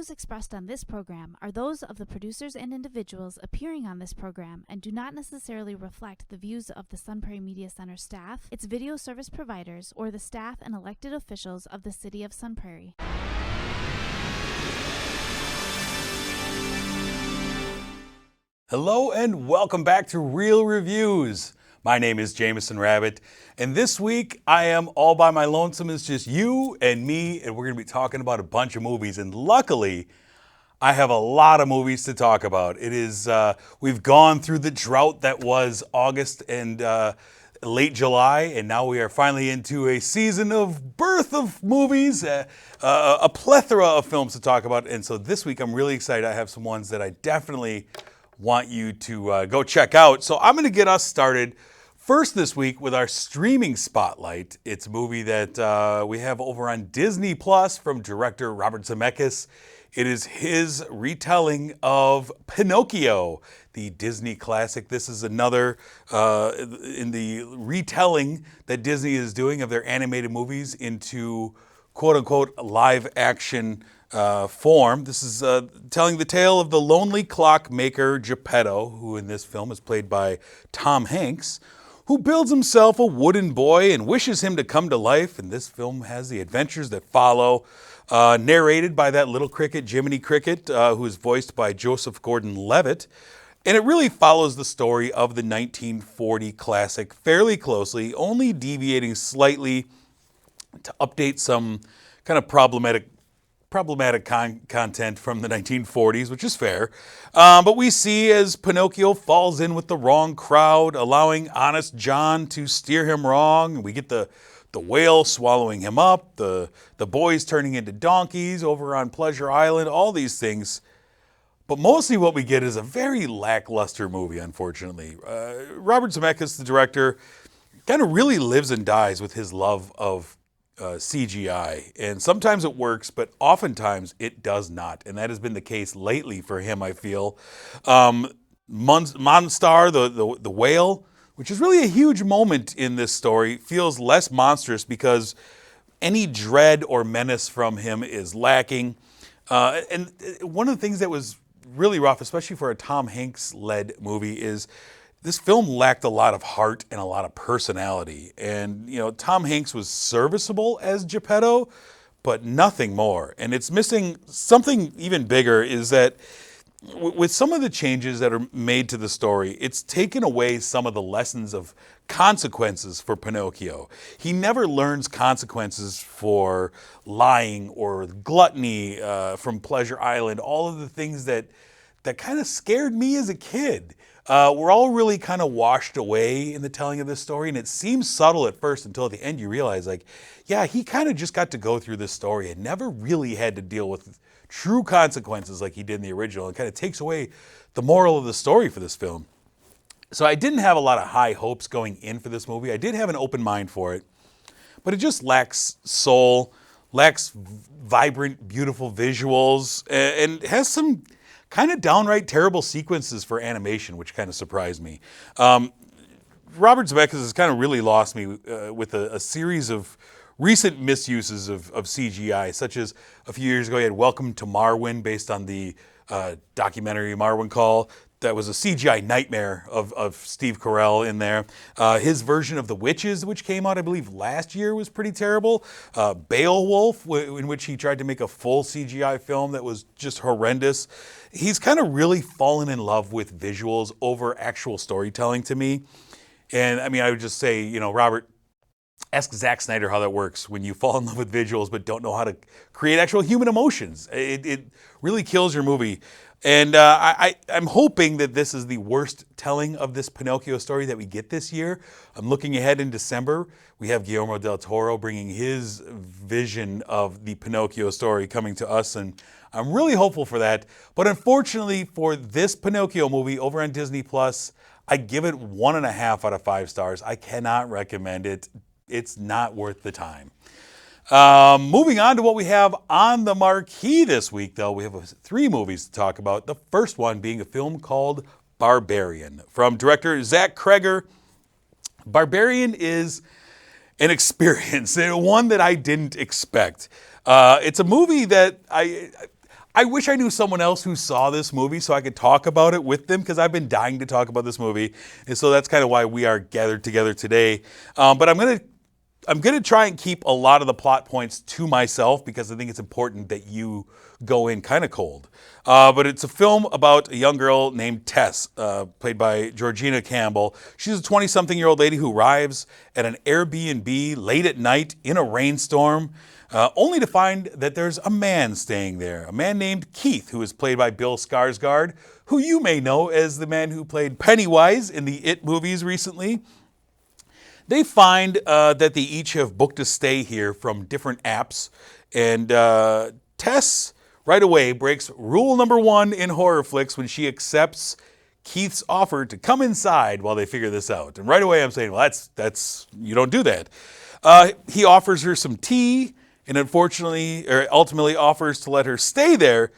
views expressed on this program are those of the producers and individuals appearing on this program and do not necessarily reflect the views of the Sun Prairie Media Center staff, its video service providers, or the staff and elected officials of the City of Sun Prairie. Hello and welcome back to Real Reviews. My name is Jamison Rabbit, and this week I am all by my lonesome. It's just you and me, and we're going to be talking about a bunch of movies. And luckily, I have a lot of movies to talk about. It is we've gone through the drought that was August and late July, and now we are finally into a season of birth of movies, a plethora of films to talk about. And so this week I'm really excited. I have some ones that I definitely want you to go check out. So I'm going to get us started first this week with our streaming spotlight. It's a movie that we have over on Disney Plus from director Robert Zemeckis. It is his retelling of Pinocchio, the Disney classic. This is another in the retelling that Disney is doing of their animated movies into quote-unquote live action form. This is telling the tale of the lonely clockmaker Geppetto, who in this film is played by Tom Hanks, who builds himself a wooden boy and wishes him to come to life. And this film has the adventures that follow, narrated by that little cricket, Jiminy Cricket, who is voiced by Joseph Gordon-Levitt. And it really follows the story of the 1940 classic fairly closely, only deviating slightly to update some kind of problematic content from the 1940s, which is fair. But we see as Pinocchio falls in with the wrong crowd, allowing Honest John to steer him wrong. We get the whale swallowing him up, the boys turning into donkeys over on Pleasure Island, all these things. But mostly what we get is a very lackluster movie, unfortunately. Robert Zemeckis, the director, kind of really lives and dies with his love of CGI, and sometimes it works, but oftentimes it does not, and that has been the case lately for him, I feel. Monstar, the whale, which is really a huge moment in this story, feels less monstrous because any dread or menace from him is lacking. And one of the things that was really rough, especially for a Tom Hanks-led movie, is this film lacked a lot of heart and a lot of personality. And, you know, Tom Hanks was serviceable as Geppetto, but nothing more. And it's missing something even bigger, is that with some of the changes that are made to the story, it's taken away some of the lessons of consequences for Pinocchio. He never learns consequences for lying or gluttony from Pleasure Island, all of the things that kind of scared me as a kid. We're all really kind of washed away in the telling of this story, and it seems subtle at first until at the end you realize, like, yeah, he kind of just got to go through this story and never really had to deal with true consequences like he did in the original. It kind of takes away the moral of the story for this film. So I didn't have a lot of high hopes going in for this movie. I did have an open mind for it, but it just lacks soul, lacks vibrant, beautiful visuals, and has some kind of downright terrible sequences for animation, which kind of surprised me. Robert Zemeckis has kind of really lost me with a series of recent misuses of CGI, such as a few years ago he had Welcome to Marwen, based on the documentary Marwen Call. That was a CGI nightmare of Steve Carell in there. His version of The Witches, which came out, I believe, last year, was pretty terrible. Beowulf, in which he tried to make a full CGI film that was just horrendous. He's kind of really fallen in love with visuals over actual storytelling to me. And I mean, I would just say, you know, Robert, ask Zack Snyder how that works when you fall in love with visuals but don't know how to create actual human emotions. It really kills your movie. And I'm hoping that this is the worst telling of this Pinocchio story that we get this year. I'm looking ahead in December. We have Guillermo del Toro bringing his vision of the Pinocchio story coming to us, and I'm really hopeful for that. But unfortunately for this Pinocchio movie over on Disney Plus, I give it 1.5 out of 5 stars. I cannot recommend it. It's not worth the time. Moving on to what we have on the marquee this week, though, we have 3 movies to talk about. The first one being a film called Barbarian from director Zach Cregger. Barbarian is an experience, and one that I didn't expect. It's a movie that I wish I knew someone else who saw this movie so I could talk about it with them, because I've been dying to talk about this movie. And so that's kind of why we are gathered together today. But I'm gonna try and keep a lot of the plot points to myself, because I think it's important that you go in kind of cold. But it's a film about a young girl named Tess, played by Georgina Campbell. She's a 20-something-year-old lady who arrives at an Airbnb late at night in a rainstorm, only to find that there's a man staying there, a man named Keith, who is played by Bill Skarsgård, who you may know as the man who played Pennywise in the It movies recently. They find that they each have booked a stay here from different apps, and Tess right away breaks rule number 1 in horror flicks when she accepts Keith's offer to come inside while they figure this out. And right away I'm saying, well, that's you don't do that. He offers her some tea, and ultimately offers to let her stay there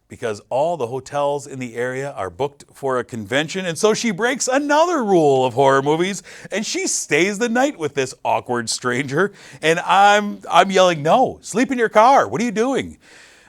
because all the hotels in the area are booked for a convention. And so she breaks another rule of horror movies, and she stays the night with this awkward stranger. And I'm yelling, no, sleep in your car. What are you doing?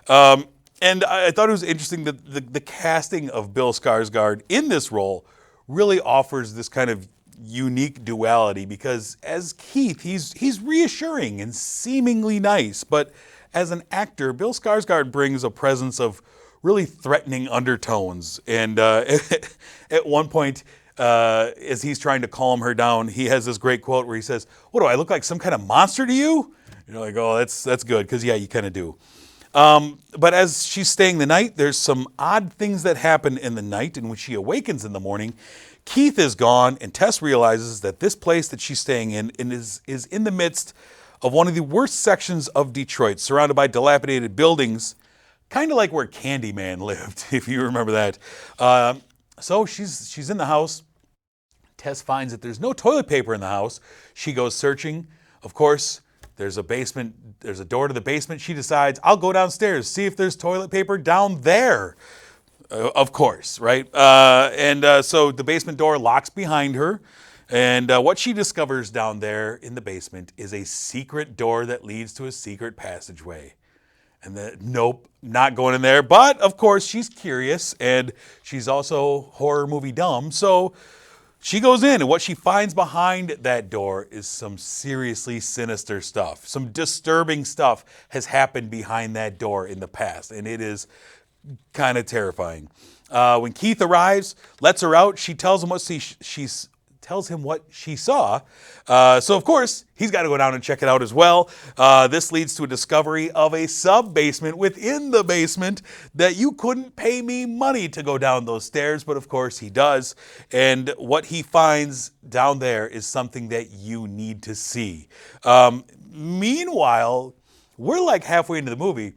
And I thought it was interesting that the casting of Bill Skarsgård in this role really offers this kind of unique duality, because as Keith, he's reassuring and seemingly nice, but as an actor, Bill Skarsgård brings a presence of really threatening undertones. And at one point, as he's trying to calm her down, he has this great quote where he says, "What do I look like, some kind of monster to you?" And you're like, oh, that's good, because yeah, you kind of do. But as she's staying the night, there's some odd things that happen in the night, and when she awakens in the morning, Keith is gone, and Tess realizes that this place that she's staying in is in the midst of one of the worst sections of Detroit, surrounded by dilapidated buildings, kind of like where Candyman lived, if you remember that. So she's in the house. Tess finds that there's no toilet paper in the house. She goes searching. Of course, there's a basement. There's a door to the basement. She decides, I'll go downstairs, see if there's toilet paper down there. Of course, right? So the basement door locks behind her. And what she discovers down there in the basement is a secret door that leads to a secret passageway. And nope, not going in there. But, of course, she's curious, and she's also horror movie dumb. So she goes in, and what she finds behind that door is some seriously sinister stuff. Some disturbing stuff has happened behind that door in the past, and it is kind of terrifying. When Keith arrives, lets her out, she tells him what she saw. So, of course, he's got to go down and check it out as well. This leads to a discovery of a sub-basement within the basement that you couldn't pay me money to go down those stairs, but of course he does. And what he finds down there is something that you need to see. Meanwhile, we're like halfway into the movie.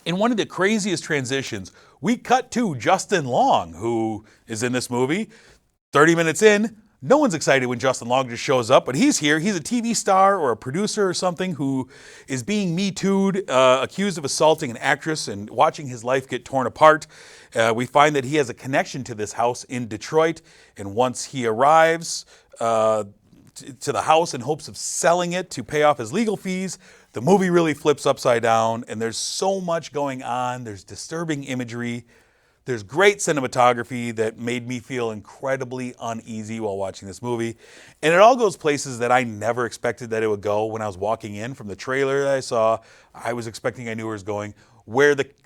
In one of the craziest transitions, we cut to Justin Long, who is in this movie. 30 minutes in, no one's excited when Justin Long just shows up, but he's here. He's a TV star or a producer or something who is being Me Too'd, accused of assaulting an actress and watching his life get torn apart. We find that he has a connection to this house in Detroit, and once he arrives to the house in hopes of selling it to pay off his legal fees, the movie really flips upside down, and there's so much going on. There's disturbing imagery. There's great cinematography that made me feel incredibly uneasy while watching this movie. And it all goes places that I never expected that it would go. When I was walking in from the trailer that I saw, I was expecting I knew where it was going.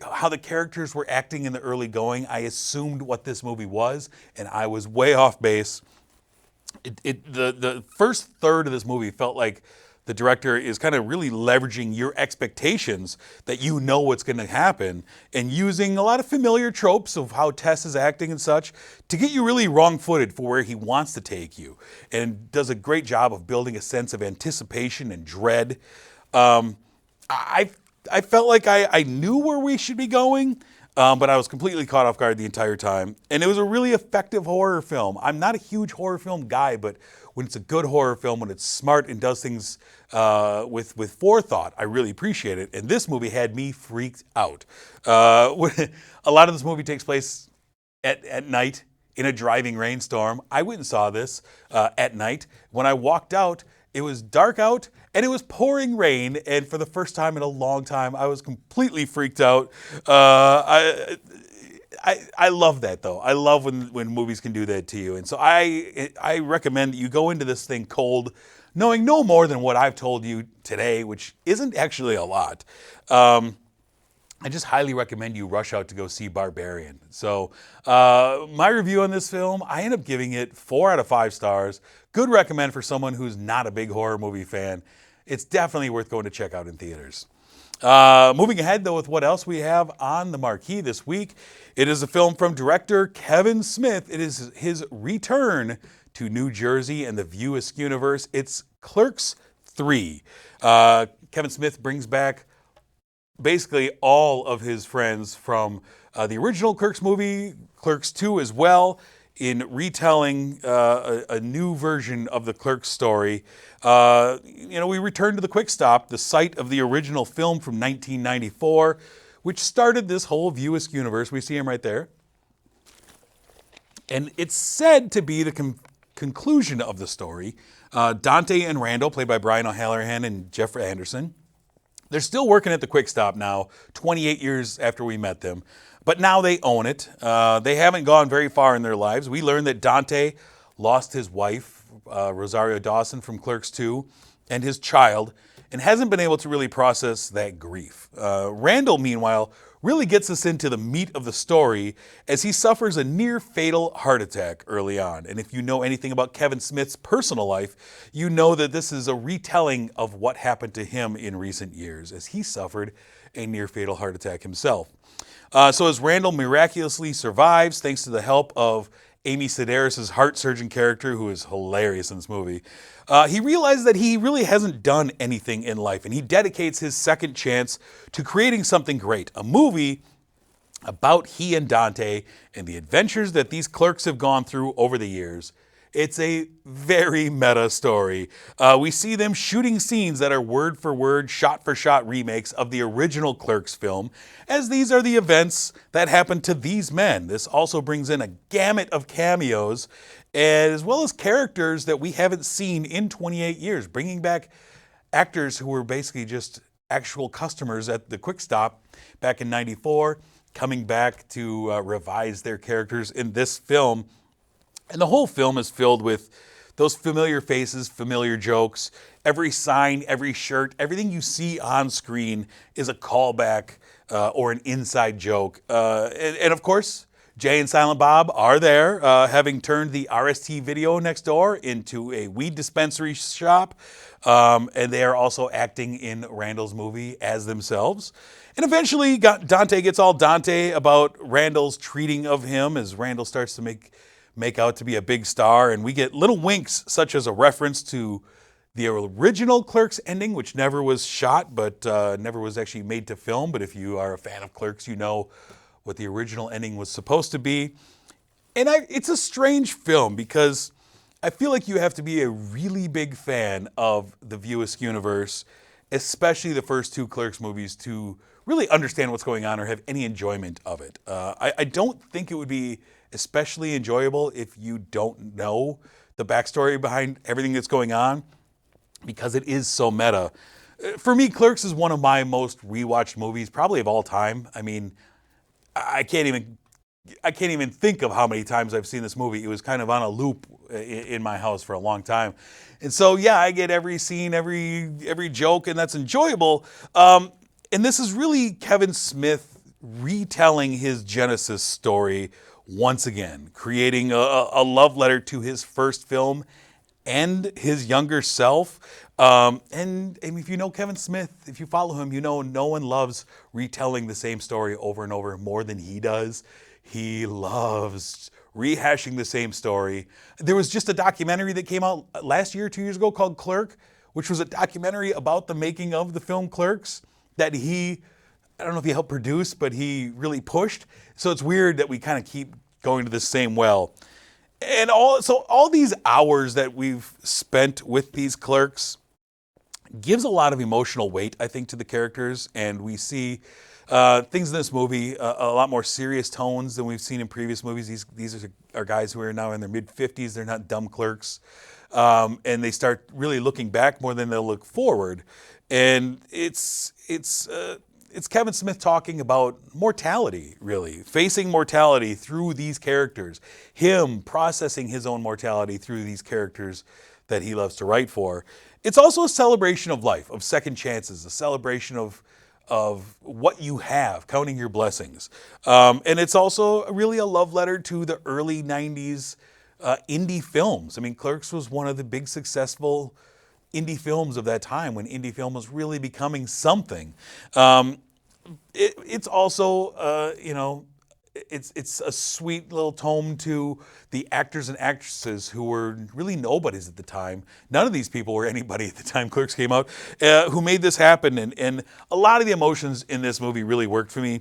How the characters were acting in the early going, I assumed what this movie was, and I was way off base. The first third of this movie felt like the director is kind of really leveraging your expectations that you know what's going to happen, and using a lot of familiar tropes of how Tess is acting and such to get you really wrong-footed for where he wants to take you, and does a great job of building a sense of anticipation and dread. I felt like I knew where we should be going, but I was completely caught off guard the entire time. And it was a really effective horror film. I'm not a huge horror film guy, but when it's a good horror film, when it's smart and does things with forethought, I really appreciate it. And this movie had me freaked out. A lot of this movie takes place at night in a driving rainstorm. I went and saw this at night. When I walked out, it was dark out, and it was pouring rain, and for the first time in a long time, I was completely freaked out. I love that, though. I love when movies can do that to you. And so I recommend that you go into this thing cold, knowing no more than what I've told you today, which isn't actually a lot. I just highly recommend you rush out to go see Barbarian. So my review on this film, I end up giving it 4 out of 5 stars. Good recommend for someone who's not a big horror movie fan. It's definitely worth going to check out in theaters. Moving ahead, though, with what else we have on the marquee this week, it is a film from director Kevin Smith. It is his return to New Jersey and the View Askew universe. It's Clerks III. Kevin Smith brings back basically all of his friends from the original Clerks movie, Clerks II as well, in retelling a new version of the Clerks story. We return to the Quick Stop, the site of the original film from 1994, which started this whole View Askew universe. We see him right there. And it's said to be the conclusion of the story. Dante and Randall, played by Brian O'Halloran and Jeff Anderson, they're still working at the Quick Stop now, 28 years after we met them. But now they own it. They haven't gone very far in their lives. We learned that Dante lost his wife, Rosario Dawson, from Clerks II, and his child, and hasn't been able to really process that grief. Randall, meanwhile, really gets us into the meat of the story as he suffers a near-fatal heart attack early on. And if you know anything about Kevin Smith's personal life, you know that this is a retelling of what happened to him in recent years as he suffered a near-fatal heart attack himself. So as Randall miraculously survives, thanks to the help of Amy Sedaris' heart surgeon character, who is hilarious in this movie, he realizes that he really hasn't done anything in life, and he dedicates his second chance to creating something great, a movie about he and Dante and the adventures that these clerks have gone through over the years. It's a very meta story. We see them shooting scenes that are word for word, shot for shot remakes of the original Clerks film, as these are the events that happened to these men. This also brings in a gamut of cameos, as well as characters that we haven't seen in 28 years, bringing back actors who were basically just actual customers at the Quick Stop back in '94, coming back to revise their characters in this film. And the whole film is filled with those familiar faces, familiar jokes. Every sign, every shirt, everything you see on screen is a callback or an inside joke. And of course, Jay and Silent Bob are there, having turned the RST video next door into a weed dispensary shop. And they are also acting in Randall's movie as themselves. And eventually, Dante gets all Dante about Randall's treating of him as Randall starts to make out to be a big star, and we get little winks such as a reference to the original Clerks ending, which never was shot, but never was actually made to film. But if you are a fan of Clerks, you know what the original ending was supposed to be. And it's a strange film because I feel like you have to be a really big fan of the View Askew universe, especially the first 2 Clerks movies, to really understand what's going on or have any enjoyment of it. I don't think it would be especially enjoyable if you don't know the backstory behind everything that's going on, because it is so meta. For me, Clerks is one of my most rewatched movies, probably of all time. I mean, I can't even think of how many times I've seen this movie. It was kind of on a loop in my house for a long time. And so, yeah, I get every scene, every joke, and that's enjoyable. And this is really Kevin Smith retelling his Genesis story once again, creating a love letter to his first film and his younger self. And if you know Kevin Smith, if you follow him, you know no one loves retelling the same story over and over more than he does. He loves rehashing the same story. There was just a documentary that came out last year, 2 years ago, called Clerk, which was a documentary about the making of the film Clerks that I don't know if he helped produce, but he really pushed. So it's weird that we kind of keep going to the same well. And all these hours that we've spent with these clerks gives a lot of emotional weight, I think, to the characters. And we see things in this movie, a lot more serious tones than we've seen in previous movies. These are guys who are now in their mid-50s. They're not dumb clerks. and they start really looking back more than they'll look forward. And it's Kevin Smith talking about mortality, really, facing mortality through these characters, him processing his own mortality through these characters that he loves to write for. It's also a celebration of life, of second chances, a celebration of what you have, counting your blessings. And it's also really a love letter to the early 90s indie films. I mean, Clerks was one of the big successful indie films of that time when indie film was really becoming something. It's also, it's a sweet little tome to the actors and actresses who were really nobodies at the time. None of these people were anybody at the time Clerks came out, who made this happen. And a lot of the emotions in this movie really worked for me.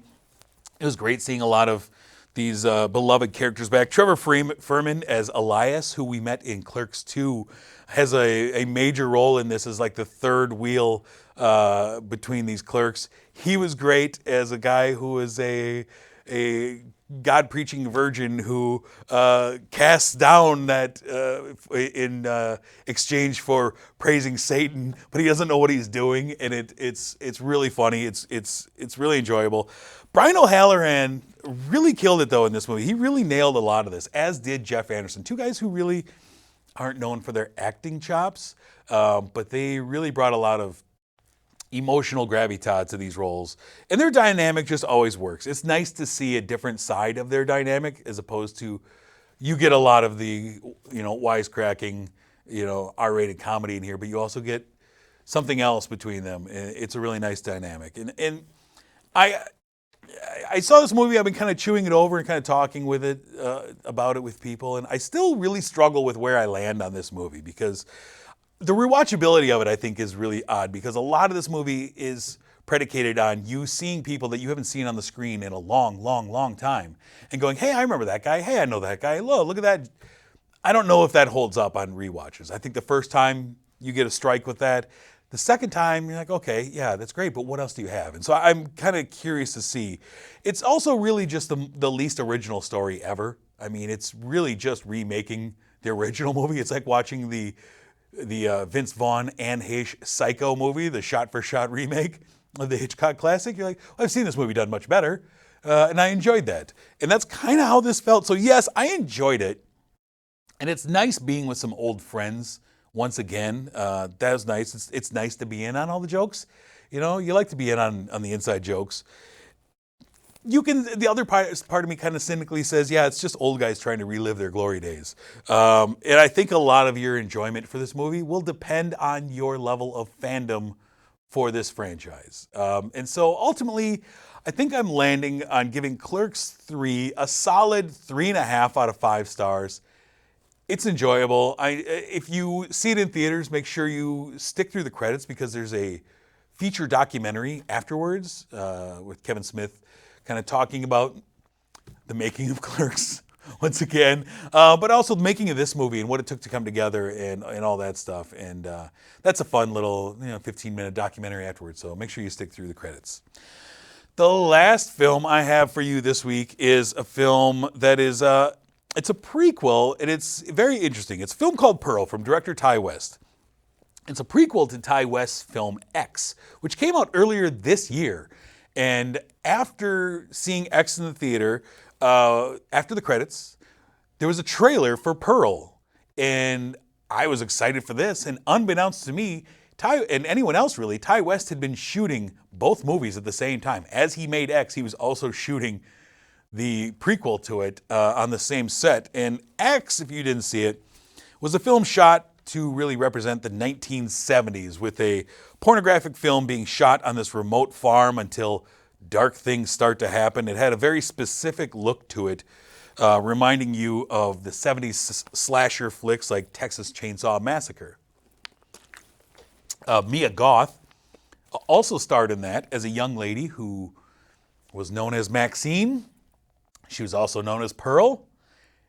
It was great seeing a lot of these beloved characters back. Trevor Furman as Elias, who we met in Clerks II, has a major role in this as like the third wheel between these clerks. He was great as a guy who was a God-preaching virgin who casts down that in exchange for praising Satan, but he doesn't know what he's doing, and it's really funny. It's really enjoyable. Brian O'Halloran really killed it though in this movie. He really nailed a lot of this, as did Jeff Anderson. Two guys who really aren't known for their acting chops, but they really brought a lot of emotional gravitas to these roles. And their dynamic just always works. It's nice to see a different side of their dynamic as opposed to, you get a lot of the, wisecracking, R-rated comedy in here, but you also get something else between them. It's a really nice dynamic. And I saw this movie, I've been kind of chewing it over and kind of talking with it, about it with people, and I still really struggle with where I land on this movie because the rewatchability of it, I think, is really odd because a lot of this movie is predicated on you seeing people that you haven't seen on the screen in a long, long, long time and going, hey, I remember that guy. Hey, I know that guy. Look at that. I don't know if that holds up on rewatches. I think the first time you get a strike with that. The second time, you're like, okay, yeah, that's great, but what else do you have? And so I'm kind of curious to see. It's also really just the least original story ever. I mean, it's really just remaking the original movie. It's like watching the Vince Vaughn, Anne Heche Psycho movie, the shot-for-shot remake of the Hitchcock classic. You're like, well, I've seen this movie done much better, and I enjoyed that. And that's kind of how this felt. So yes, I enjoyed it, and it's nice being with some old friends once again. That was nice. It's nice to be in on all the jokes. You like to be in on the inside jokes. The other part of me kind of cynically says, yeah, it's just old guys trying to relive their glory days. And I think a lot of your enjoyment for this movie will depend on your level of fandom for this franchise. And so ultimately, I think I'm landing on giving Clerks 3 a solid 3.5 out of 5 stars. It's enjoyable. If you see it in theaters, make sure you stick through the credits because there's a feature documentary afterwards with Kevin Smith kind of talking about the making of Clerks once again, but also the making of this movie and what it took to come together and all that stuff. And that's a fun little 15-minute documentary afterwards, so make sure you stick through the credits. The last film I have for you this week is a film that is... it's a prequel, and it's very interesting. It's a film called Pearl from director Ty West. It's a prequel to Ty West's film X, which came out earlier this year. And after seeing X in the theater, after the credits, there was a trailer for Pearl. And I was excited for this. And unbeknownst to me, Ty, and anyone else really, Ty West had been shooting both movies at the same time. As he made X, he was also shooting the prequel to it on the same set. And X, if you didn't see it, was a film shot to really represent the 1970s with a pornographic film being shot on this remote farm until dark things start to happen. It had a very specific look to it, reminding you of the 70s slasher flicks like Texas Chainsaw Massacre. Mia Goth also starred in that as a young lady who was known as Maxine. She was also known as Pearl.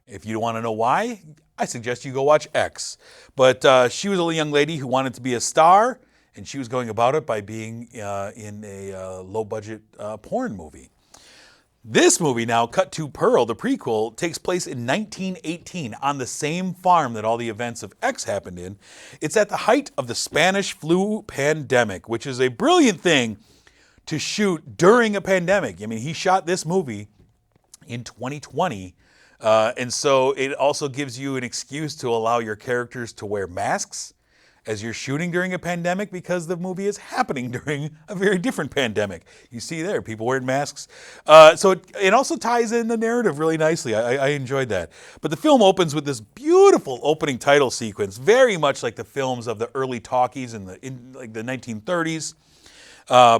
If you want to know why, I suggest you go watch X. But she was a young lady who wanted to be a star, and she was going about it by being in a low-budget porn movie. This movie now, cut to Pearl, the prequel, takes place in 1918 on the same farm that all the events of X happened in. It's at the height of the Spanish flu pandemic, which is a brilliant thing to shoot during a pandemic. I mean, he shot this movie in 2020, and so it also gives you an excuse to allow your characters to wear masks as you're shooting during a pandemic, because the movie is happening during a very different pandemic. You see there, people wearing masks. So it also ties in the narrative really nicely. I enjoyed that. But the film opens with this beautiful opening title sequence, very much like the films of the early talkies in like the 1930s.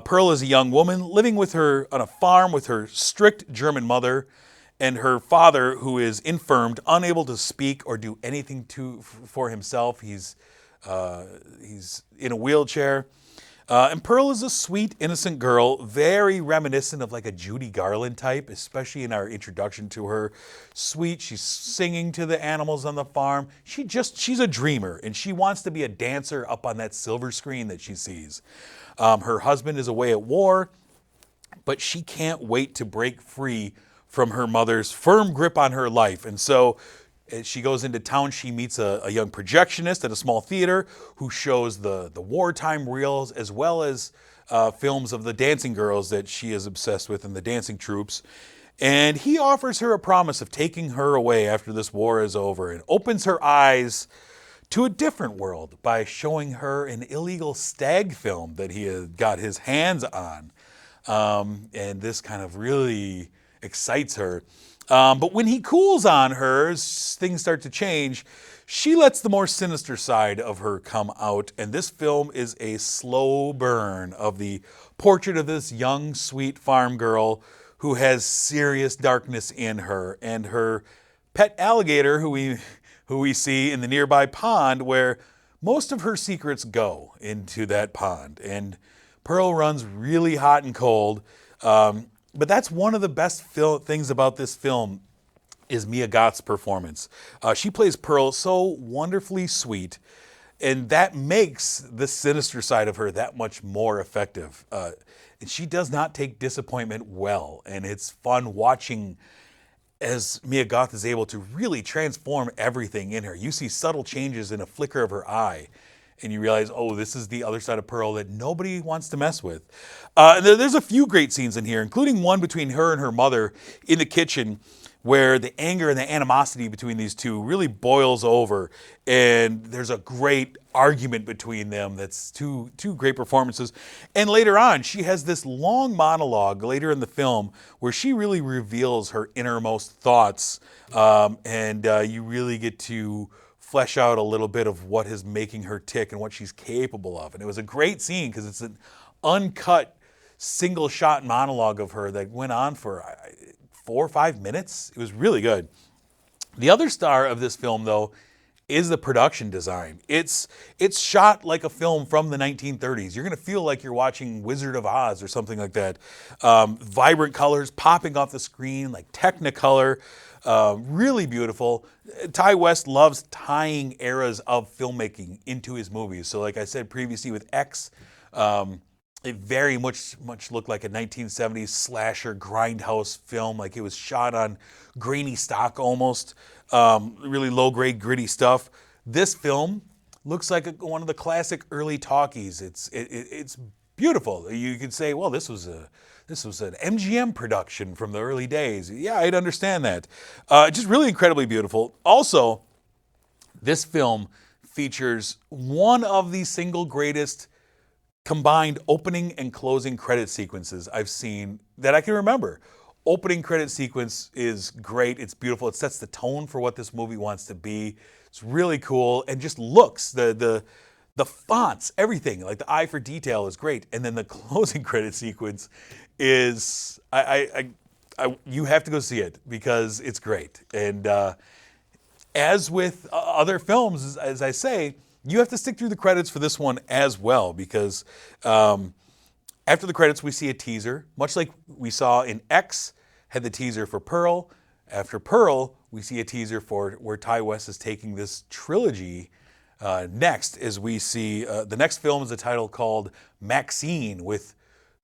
Pearl is a young woman living with her on a farm with her strict German mother and her father, who is infirmed, unable to speak or do anything for himself. He's in a wheelchair. And Pearl is a sweet, innocent girl, very reminiscent of like a Judy Garland type, especially in our introduction to her. Sweet, she's singing to the animals on the farm. She's a dreamer, and she wants to be a dancer up on that silver screen that she sees. Her husband is away at war, but she can't wait to break free from her mother's firm grip on her life. And so as she goes into town, she meets a young projectionist at a small theater who shows the wartime reels as well as films of the dancing girls that she is obsessed with and the dancing troops. And he offers her a promise of taking her away after this war is over and opens her eyes to a different world by showing her an illegal stag film that he had got his hands on. And this kind of really excites her. But when he cools on her, things start to change. She lets the more sinister side of her come out, and this film is a slow burn of the portrait of this young, sweet farm girl who has serious darkness in her, and her pet alligator who we see in the nearby pond, where most of her secrets go into that pond. And Pearl runs really hot and cold. But that's one of the best things about this film is Mia Goth's performance. She plays Pearl so wonderfully sweet, and that makes the sinister side of her that much more effective. And she does not take disappointment well, and it's fun watching as Mia Goth is able to really transform everything in her. You see subtle changes in a flicker of her eye, and you realize, oh, this is the other side of Pearl that nobody wants to mess with. And there's a few great scenes in here, including one between her and her mother in the kitchen, where the anger and the animosity between these two really boils over, and there's a great argument between them. That's two great performances. And later on, she has this long monologue later in the film where she really reveals her innermost thoughts, and you really get to flesh out a little bit of what is making her tick and what she's capable of. And it was a great scene because it's an uncut single shot monologue of her that went on for 4 or 5 minutes. It was really good. The other star of this film, though, is the production design. It's shot like a film from the 1930s. You're going to feel like you're watching Wizard of Oz or something like that. Vibrant colors popping off the screen, like Technicolor. Really beautiful. Ty West loves tying eras of filmmaking into his movies. So like I said previously with X, it very much looked like a 1970s slasher grindhouse film. Like it was shot on grainy stock almost. Really low-grade, gritty stuff. This film looks like one of the classic early talkies. It's beautiful. You could say, well, this was an MGM production from the early days. Yeah, I'd understand that. Just really incredibly beautiful. Also, this film features one of the single greatest combined opening and closing credit sequences I've seen that I can remember. Opening credit sequence is great. It's beautiful. It sets the tone for what this movie wants to be. It's really cool and just looks, the fonts, everything, like the eye for detail is great. And then the closing credit sequence is, you have to go see it because it's great. And as with other films, as I say, you have to stick through the credits for this one as well, because after the credits, we see a teaser, much like we saw in X, had the teaser for Pearl. After Pearl, we see a teaser for where Ty West is taking this trilogy next, as we see the next film is a title called Maxine, with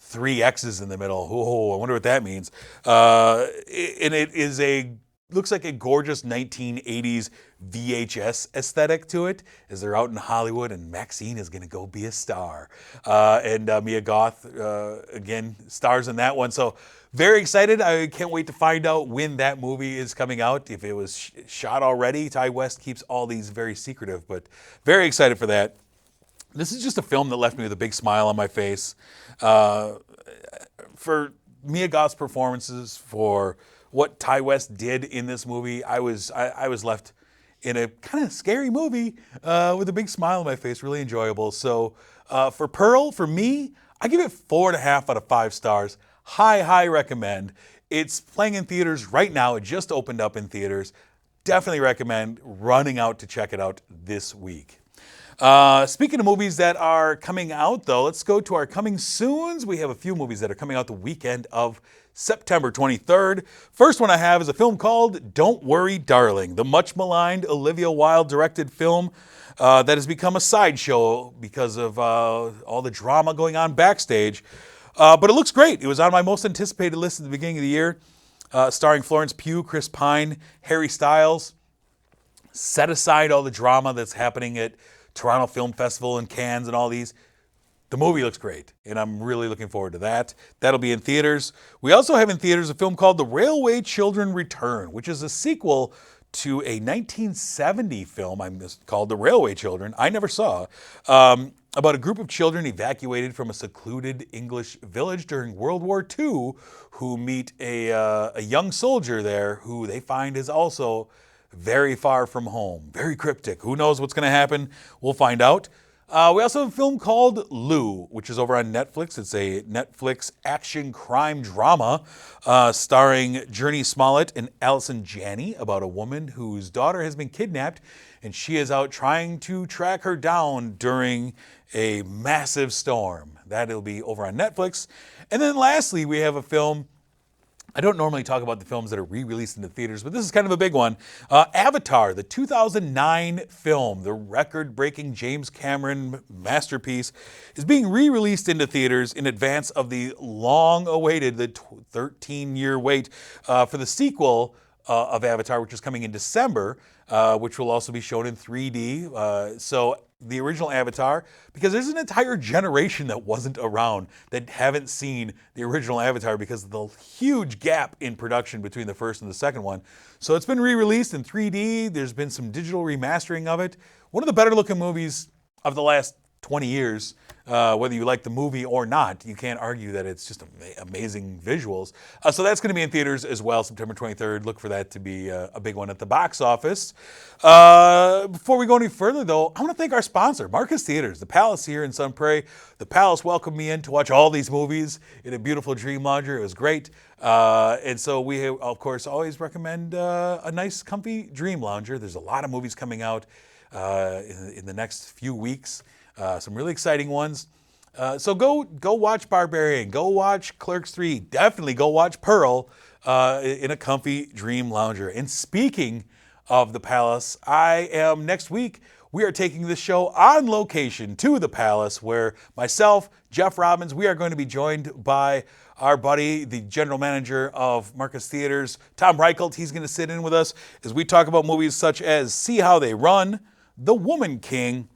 three X's in the middle. Oh, I wonder what that means. And it is looks like a gorgeous 1980s VHS aesthetic to it, as they're out in Hollywood and Maxine is going to go be a star. And Mia Goth, again, stars in that one. So very excited. I can't wait to find out when that movie is coming out. If it was shot already. Ty West keeps all these very secretive, but very excited for that. This is just a film that left me with a big smile on my face. For Mia Goth's performances, for what Ty West did in this movie, I was left in a kind of scary movie with a big smile on my face, really enjoyable. So for Pearl, for me, I give it 4.5 out of 5 stars. High recommend. It's playing in theaters right now. It just opened up in theaters. Definitely recommend running out to check it out this week. Speaking of movies that are coming out, though, let's go to our coming soons. We have a few movies that are coming out the weekend of September 23rd. First one I have is a film called Don't Worry, Darling, the much maligned Olivia Wilde directed film that has become a sideshow because of all the drama going on backstage. But it looks great. It was on my most anticipated list at the beginning of the year, starring Florence Pugh, Chris Pine, Harry Styles. Set aside all the drama that's happening at Toronto Film Festival and Cannes and all these. The movie looks great, and I'm really looking forward to that. That'll be in theaters. We also have in theaters a film called The Railway Children Return, which is a sequel to a 1970 film called The Railway Children, I never saw, about a group of children evacuated from a secluded English village during World War II who meet a young soldier there who they find is also very far from home, very cryptic. Who knows what's going to happen? We'll find out. We also have a film called Lou, which is over on Netflix. It's a Netflix action crime drama starring Journey Smollett and Allison Janney about a woman whose daughter has been kidnapped and she is out trying to track her down during a massive storm. That'll be over on Netflix. And then lastly, we have a film. I don't normally talk about the films that are re-released into theaters, but this is kind of a big one. Avatar, the 2009 film, the record-breaking James Cameron masterpiece, is being re-released into theaters in advance of the long-awaited, the 13-year wait for the sequel of Avatar, which is coming in December, which will also be shown in 3D. So the original Avatar, because there's an entire generation that wasn't around that haven't seen the original Avatar because of the huge gap in production between the first and the second one. So it's been re-released in 3D. There's been some digital remastering of it. One of the better looking movies of the last 20 years, whether you like the movie or not. You can't argue that it's just amazing visuals. So that's going to be in theaters as well, September 23rd. Look for that to be a big one at the box office. Before we go any further, though, I want to thank our sponsor, Marcus Theaters, the Palace here in Sun Prairie. The Palace welcomed me in to watch all these movies in a beautiful Dream Lounger. It was great. And so we, of course, always recommend a nice, comfy Dream Lounger. There's a lot of movies coming out in the next few weeks. Some really exciting ones. So go watch Barbarian. Go watch Clerks III. Definitely go watch Pearl in a comfy Dream Lounger. And speaking of the Palace, next week, we are taking this show on location to the Palace, where myself, Jeff Robbins, we are going to be joined by our buddy, the general manager of Marcus Theaters, Tom Reichelt. He's going to sit in with us as we talk about movies such as See How They Run, The Woman King,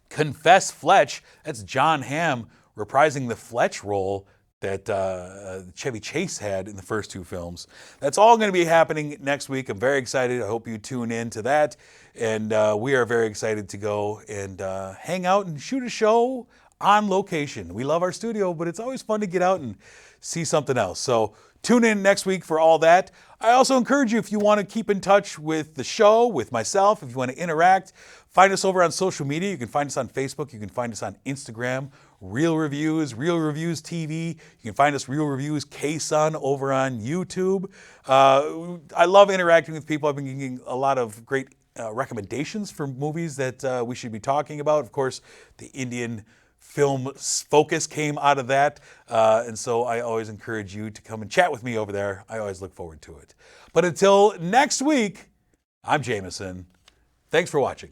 Confess Fletch. That's John Hamm reprising the Fletch role that Chevy Chase had in the first two films. That's all going to be happening next week. I'm very excited. I hope you tune in to that. And we are very excited to go and hang out and shoot a show on location. We love our studio, but it's always fun to get out and see something else. So tune in next week for all that. I also encourage you, if you want to keep in touch with the show, with myself, if you want to interact, find us over on social media. You can find us on Facebook. You can find us on Instagram, Real Reviews TV. You can find us Real Reviews K-Sun over on YouTube. I love interacting with people. I've been getting a lot of great recommendations for movies that we should be talking about. Of course, the Indian film focus came out of that. And so I always encourage you to come and chat with me over there. I always look forward to it. But until next week, I'm Jamison. Thanks for watching.